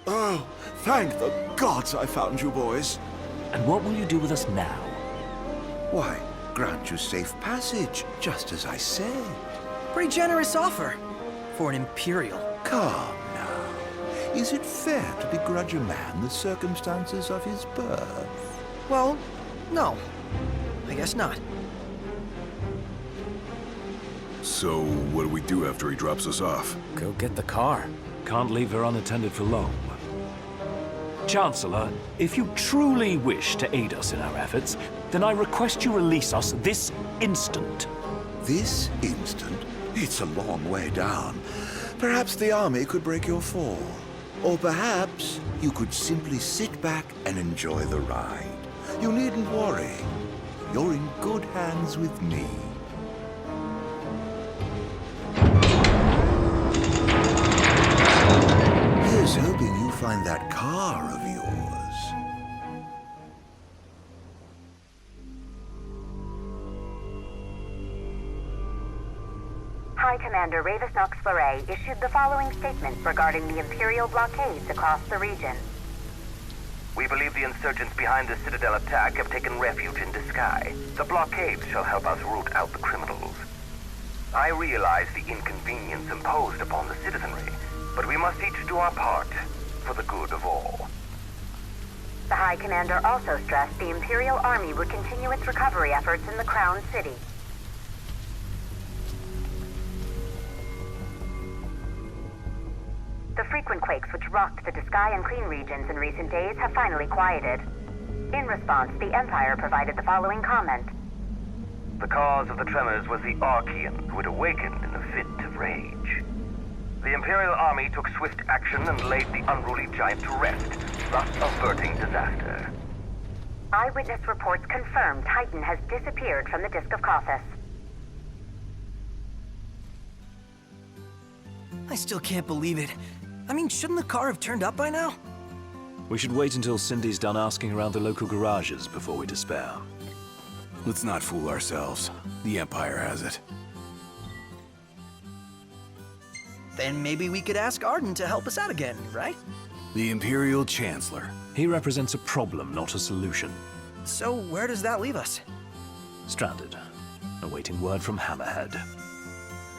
Oh, thank the gods I found you boys. And what will you do with us now? Why, grant you safe passage, just as I said. Pretty generous offer for an Imperial. Come now. Is it fair to begrudge a man the circumstances of his birth? Well, no. I guess not. So, what do we do after he drops us off? Go get the car. Can't leave her unattended for long. Chancellor, if you truly wish to aid us in our efforts, then I request you release us this instant. This instant? It's a long way down. Perhaps the army could break your fall. Or perhaps you could simply sit back and enjoy the ride. You needn't worry. You're in good hands with me. Here's hoping you find that car of yours. High Commander Ravis Nox Fleury issued the following statement regarding the Imperial blockades across the region. We believe the insurgents behind the Citadel attack have taken refuge in Disguise. The blockades shall help us root out the criminals. I realize the inconvenience imposed upon the citizenry, but we must each do our part for the good of all. The High Commander also stressed the Imperial Army would continue its recovery efforts in the Crown City. The frequent quakes which rocked the Disguise and Clean regions in recent days have finally quieted. In response, the Empire provided the following comment. The cause of the tremors was the Archean, who had awakened in a fit of rage. The Imperial Army took swift action and laid the unruly giant to rest, thus averting disaster. Eyewitness reports confirm Titan has disappeared from the Disk of Kothis. I still can't believe it. I mean, shouldn't the car have turned up by now? We should wait until Cindy's done asking around the local garages before we despair. Let's not fool ourselves. The Empire has it. Then maybe we could ask Arden to help us out again, right? The Imperial Chancellor. He represents a problem, not a solution. So where does that leave us? Stranded, awaiting word from Hammerhead.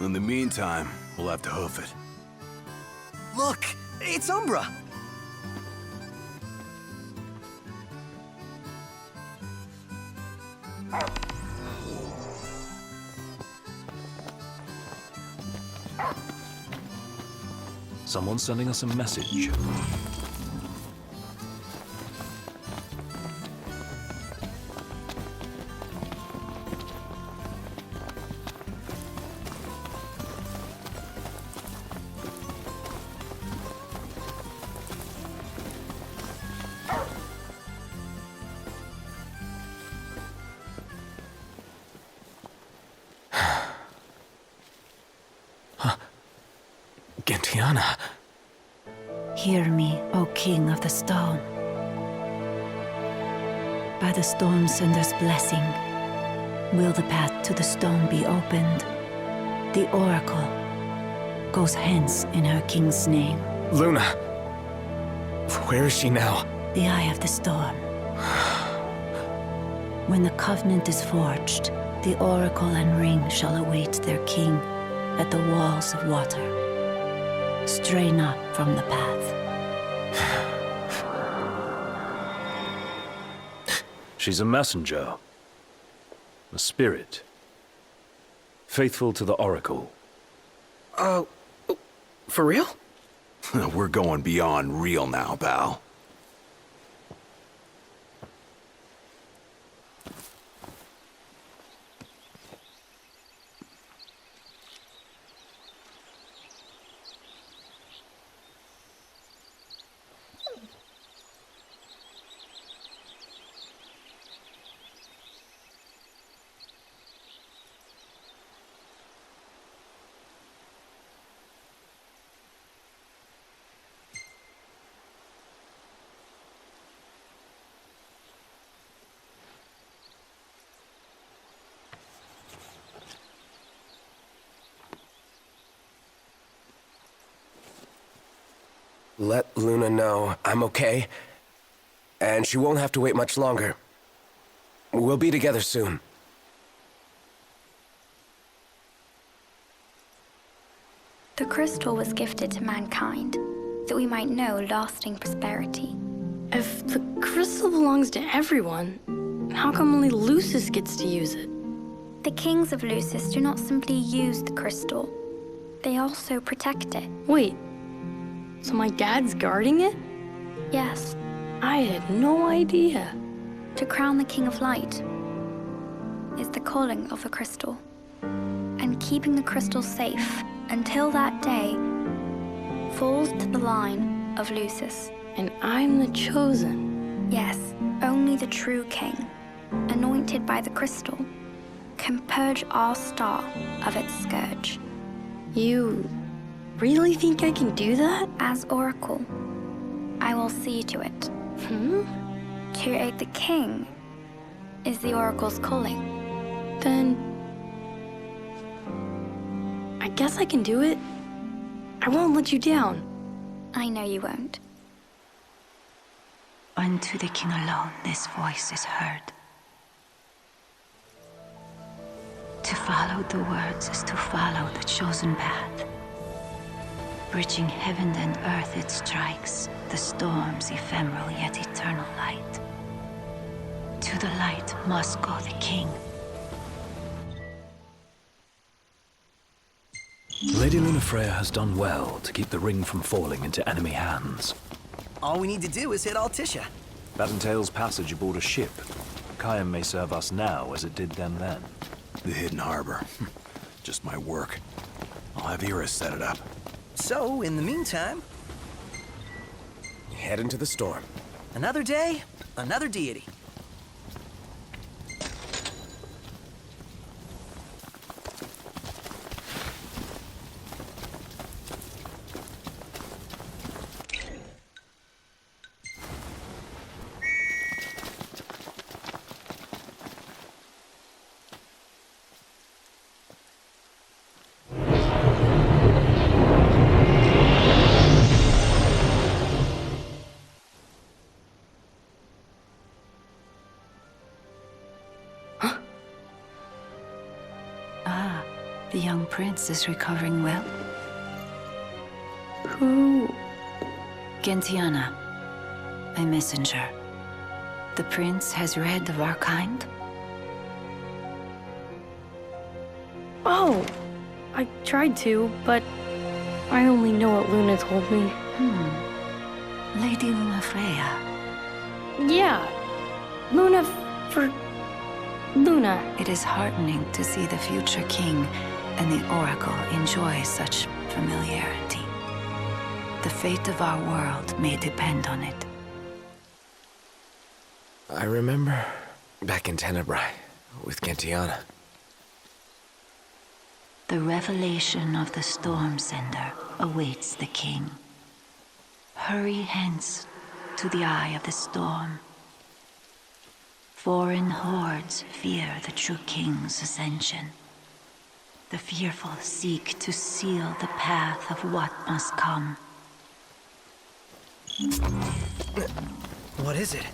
In the meantime, we'll have to hoof it. Look! It's Umbra! Someone's sending us a message. Gentiana. Hear me, O King of the Stone. By the Stormsender's blessing, will the path to the stone be opened. The Oracle goes hence in her king's name. Luna. Where is she now? The Eye of the Storm. When the Covenant is forged, the Oracle and Ring shall await their king at the walls of water. Stray not from the path. She's a messenger. A spirit. Faithful to the Oracle. For real? We're going beyond real now, pal. Let Luna know I'm okay, and she won't have to wait much longer. We'll be together soon. The crystal was gifted to mankind, that we might know lasting prosperity. If the crystal belongs to everyone, how come only Lucis gets to use it? The kings of Lucis do not simply use the crystal, they also protect it. Wait, so my dad's guarding it? Yes, I had no idea. to crown the King of Light is the calling of the crystal, and keeping the crystal safe until that day falls to the line of Lucis. And I'm the chosen. Yes, only the true king, anointed by the crystal, can purge our star of its scourge. You really think I can do that? As Oracle, I will see to it. To aid the king is the Oracle's calling. Then I guess I can do it. I won't let you down. I know you won't. Unto the king alone this voice is heard. To follow the words is to follow the chosen path. Bridging heaven and earth it strikes, the storm's ephemeral yet eternal light. To the light must go the king. Lady Lunafreya has done well to keep the ring from falling into enemy hands. All we need to do is hit Altissia. That entails passage aboard a ship. Khaim may serve us now as it did them then. The hidden harbor. Just my work. I'll have Iris set it up. So, in the meantime, Head into the storm. another day, another deity. The young prince is recovering well. Who? Gentiana, a messenger. The prince has read of our kind. Oh, I tried to, but I only know what Luna told me. Lady Lunafreya. Yeah, Luna for Luna. It is heartening to see the future king and the Oracle enjoy such familiarity. The fate of our world may depend on it. I remember back in Tenebrae with Gentiana. The revelation of the Storm Sender awaits the king. Hurry hence to the eye of the storm. Foreign hordes fear the true king's ascension. The fearful seek to seal the path of what must come. What is it?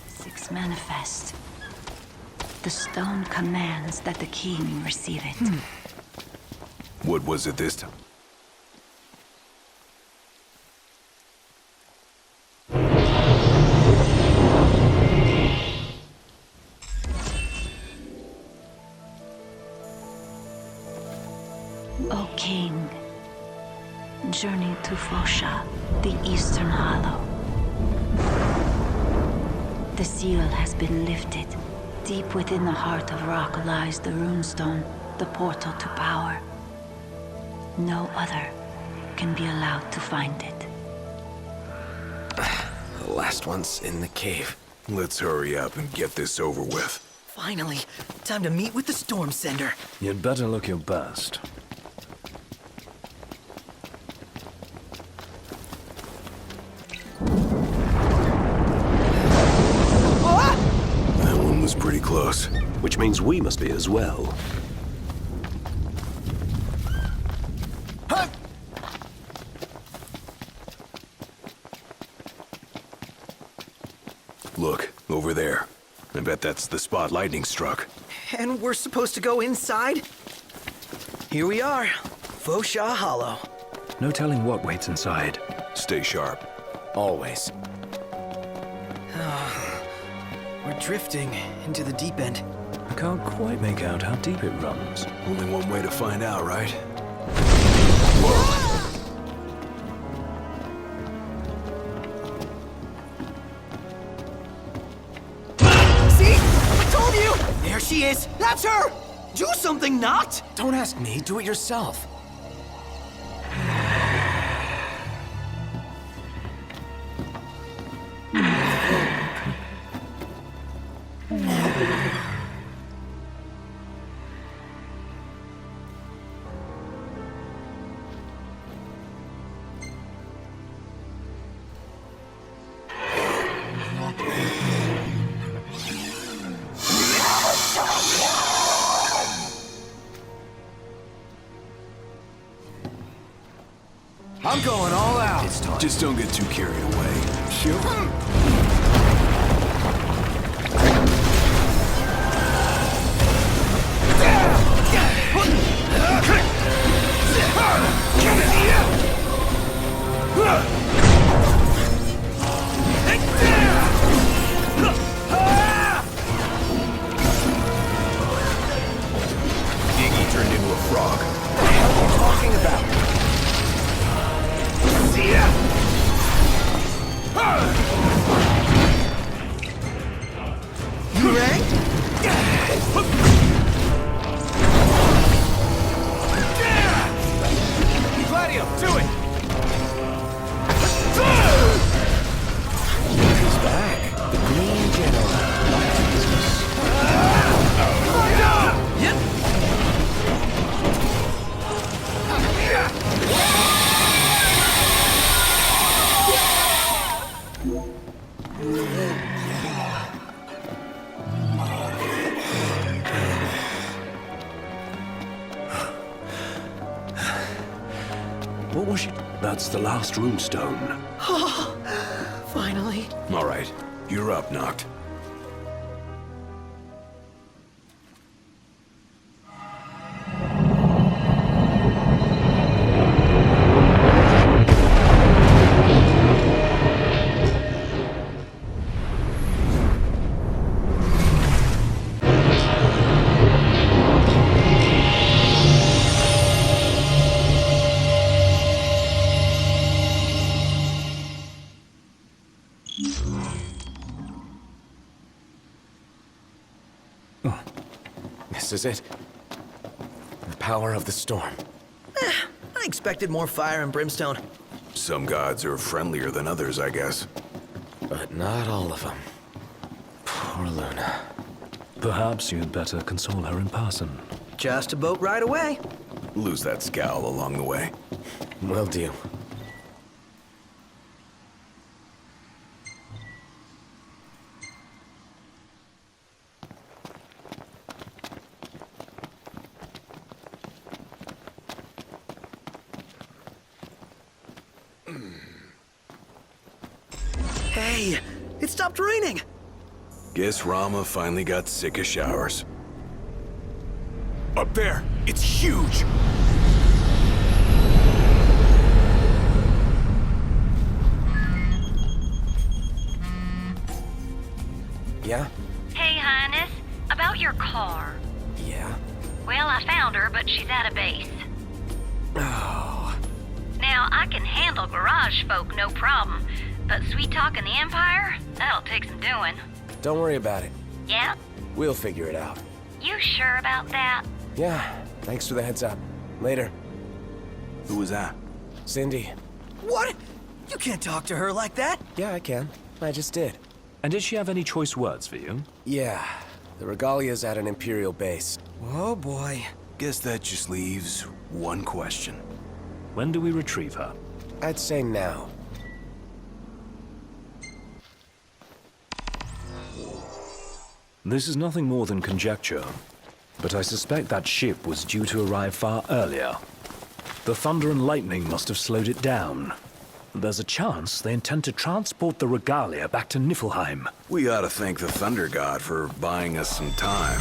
6 manifest. The stone commands that the king receive it. What was it this time? O king, journey to Fosha, the eastern hollow. The seal has been lifted. Deep within the heart of rock lies the runestone, the portal to power. No other can be allowed to find it. The last one's in the cave. Let's hurry up and get this over with. Finally, time to meet with the Storm Sender. You'd better look your best. That one was pretty close. Which means we must be as well. there. I bet that's the spot lightning struck. And we're supposed to go inside? Here we are, Fosha Hollow. No telling what waits inside. Stay sharp. Always. We're drifting into the deep end. I can't quite make out how deep it runs. Only one way to find out, right? See? I told you! There she is! That's her! Do something, Noct! Don't ask me, do it yourself. I'm going all out. It's time. Just don't get too carried away. Sure. Iggy turned into a frog. What the hell are you talking about? You ready? Gladio, do it! He's back. The Green General. Yep. What was she? That's the last runestone. Finally. All right, you're up, Noct. This is it. The power of the storm. I expected more fire and brimstone. Some gods are friendlier than others, I guess. But not all of them. Poor Luna. Perhaps you'd better console her in person. Just a boat ride away. Lose that scowl along the way. Will do. Hey, it stopped raining. Guess Ramuh finally got sick of showers. Up there! It's huge! Yeah? Hey, Highness. About your car. Yeah? Well, I found her, but she's out of base. Oh. Now, I can handle garage folk, no problem. But sweet talking the Empire? That'll take some doing. Don't worry about it. Yeah? We'll figure it out. You sure about that? Yeah. Thanks for the heads up. Later. Who was that? Cindy. What? You can't talk to her like that. Yeah, I can. I just did. And did she have any choice words for you? Yeah. The Regalia's at an Imperial base. Oh boy. Guess that just leaves one question. When do we retrieve her? I'd say now. This is nothing more than conjecture, but I suspect that ship was due to arrive far earlier. The thunder and lightning must have slowed it down. There's a chance they intend to transport the regalia back to Niflheim. We ought to thank the Thunder God for buying us some time.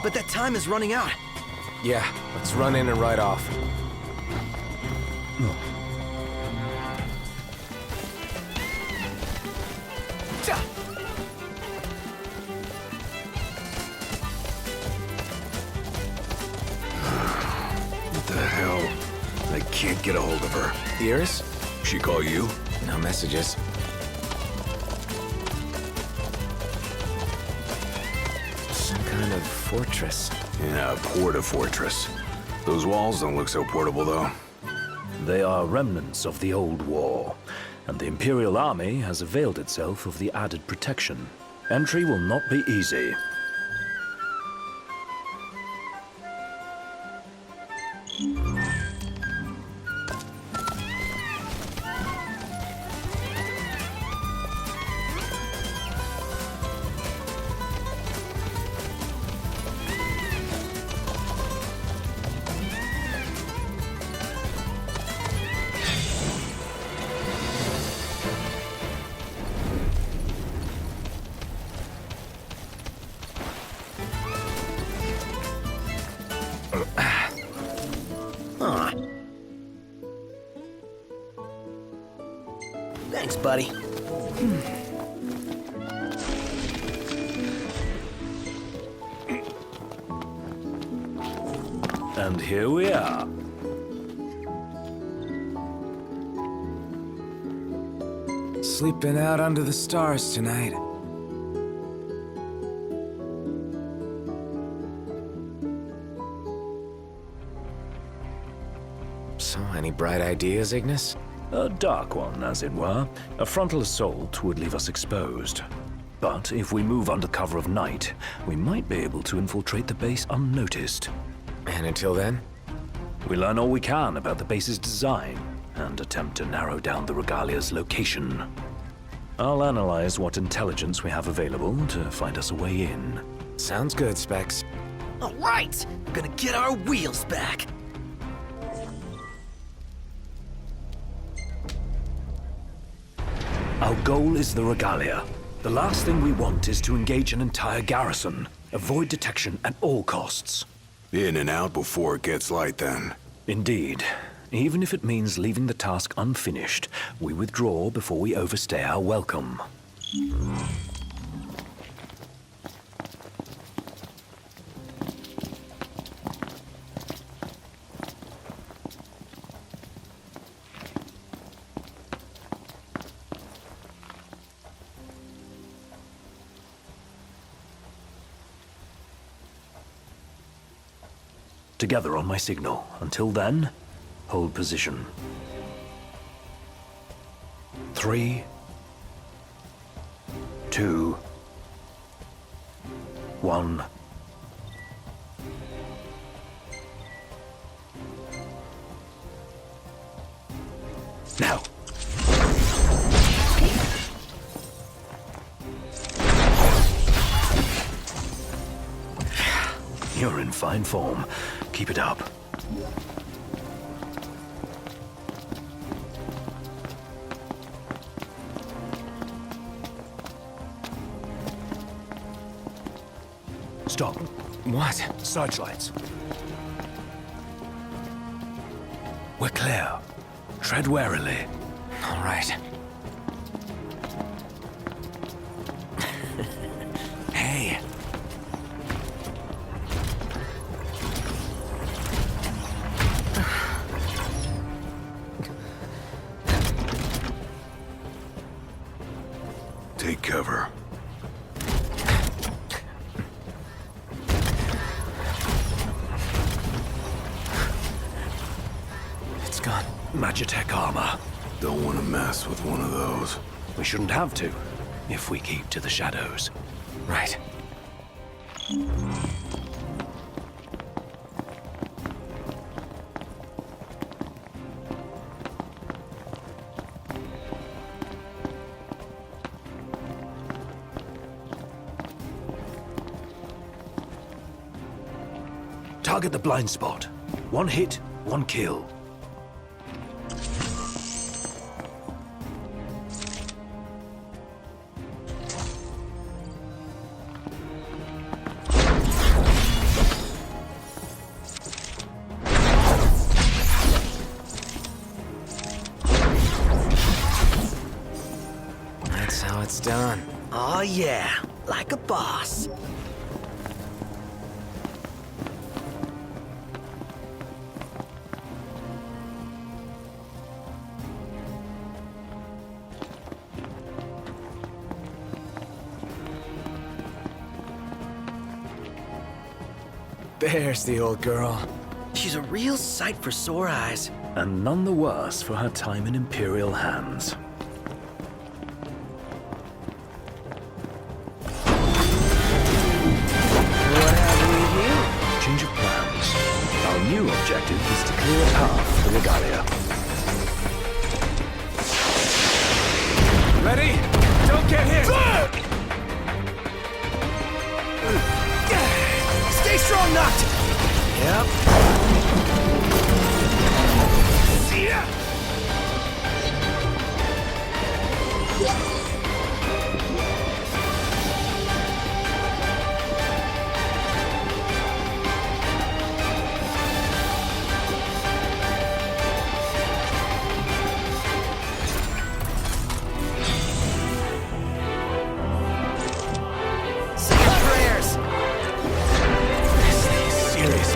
But that time is running out. Yeah, let's run in and ride off. What the hell? I can't get a hold of her. Iris? She call you? No messages. Some kind of fortress. Yeah, a porta-fortress. Those walls don't look so portable, though. They are remnants of the old war, and the Imperial Army has availed itself of the added protection. Entry will not be easy. Thanks, buddy. And here we are. Sleeping out under the stars tonight. So, any bright ideas, Ignis? A dark one, as it were. A frontal assault would leave us exposed. But if we move under cover of night, we might be able to infiltrate the base unnoticed. And until then? We learn all we can about the base's design, and attempt to narrow down the regalia's location. I'll analyze what intelligence we have available to find us a way in. Sounds good, Specs. All right! We're gonna get our wheels back. Our goal is the regalia. The last thing we want is to engage an entire garrison. Avoid detection at all costs. In and out before it gets light, then. Indeed. Even if it means leaving the task unfinished, we withdraw before we overstay our welcome. Together on my signal. Until then, hold position. 3, 2, 1. Now. You're in fine form. Keep it up. Stop. What? Searchlights. We're clear. Tread warily. All right. Hey. Take cover. It's gone. Magitech armor. Don't want to mess with one of those. We shouldn't have to, if we keep to the shadows. Right. Target the blind spot. One hit, one kill. yeah, like a boss. There's the old girl. She's a real sight for sore eyes. And none the worse for her time in Imperial hands. What have we here? Change of plans. Our new objective is to clear a path for the Regalia. Ready? Don't get hit! Stay strong, Noct! Yep. See ya!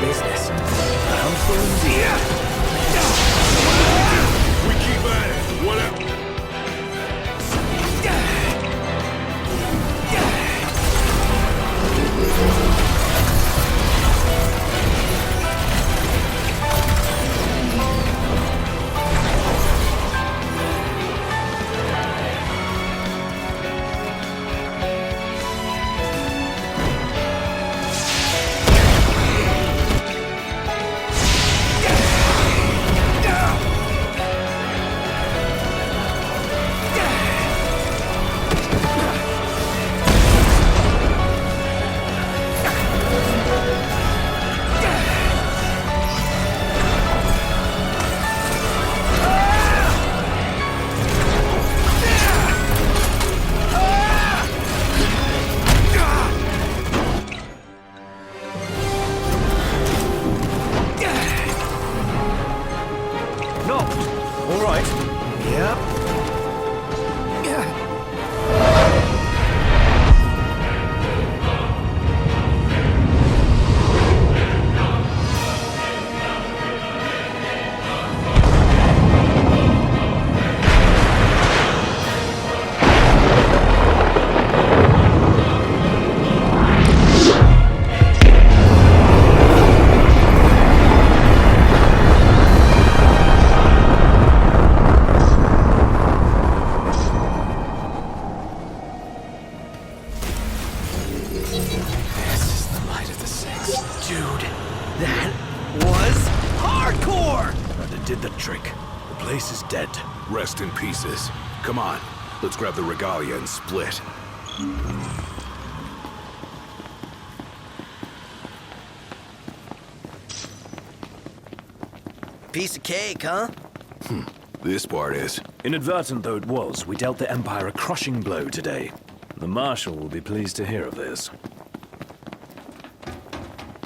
Business. Helpful indeed. We keep at it. Whatever. Rest in pieces. Come on, let's grab the regalia and split. Piece of cake, huh? This part is. Inadvertent though it was, we dealt the Empire a crushing blow today. The Marshal will be pleased to hear of this.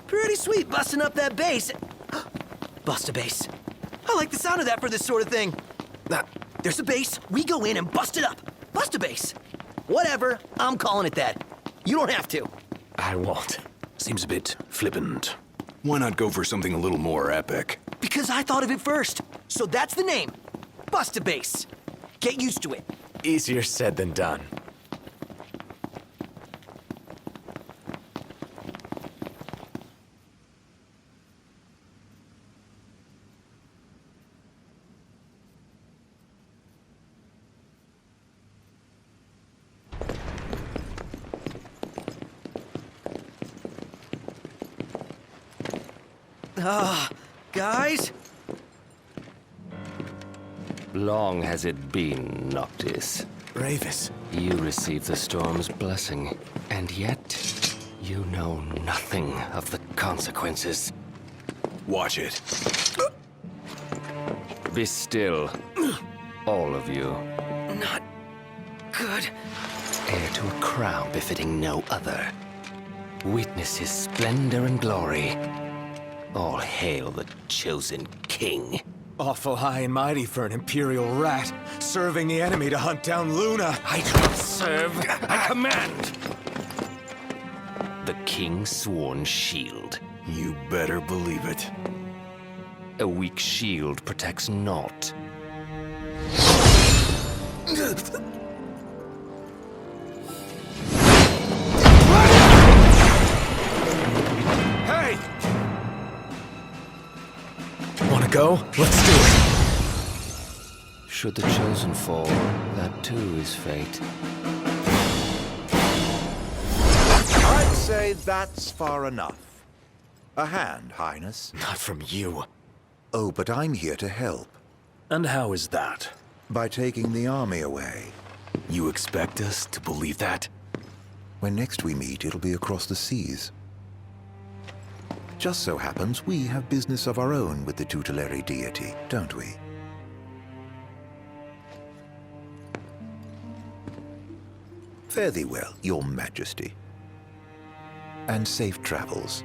Pretty sweet busting up that base. Bust a base. I like the sound of that for this sort of thing. There's a base, we go in and bust it up. Bust a base. Whatever, I'm calling it that. You don't have to. I won't. Seems a bit flippant. Why not go for something a little more epic? Because I thought of it first. So that's the name. Bust a base. Get used to it. Easier said than done. Guys? Long has it been, Noctis. Ravis. You received the storm's blessing, and yet you know nothing of the consequences. Watch it. Be still, all of you. Not good. Heir to a crown befitting no other. Witness his splendor and glory. All hail the chosen king. Awful high and mighty for an Imperial rat, serving the enemy to hunt down Luna. I don't serve, I command! The King's sworn shield. You better believe it. A weak shield protects not. Hey! Wanna go? Let's do it! Should the Chosen fall, that too is fate. I'd say that's far enough. A hand, Highness. Not from you. Oh, but I'm here to help. And how is that? By taking the army away. You expect us to believe that? When next we meet, it'll be across the seas. Just so happens we have business of our own with the tutelary deity, don't we? Fare thee well, your majesty. And safe travels.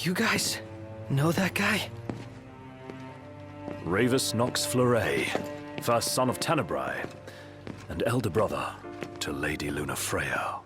You guys know that guy? Ravus Nox Fleuret, first son of Tenebrae, and elder brother to Lady Luna Freya.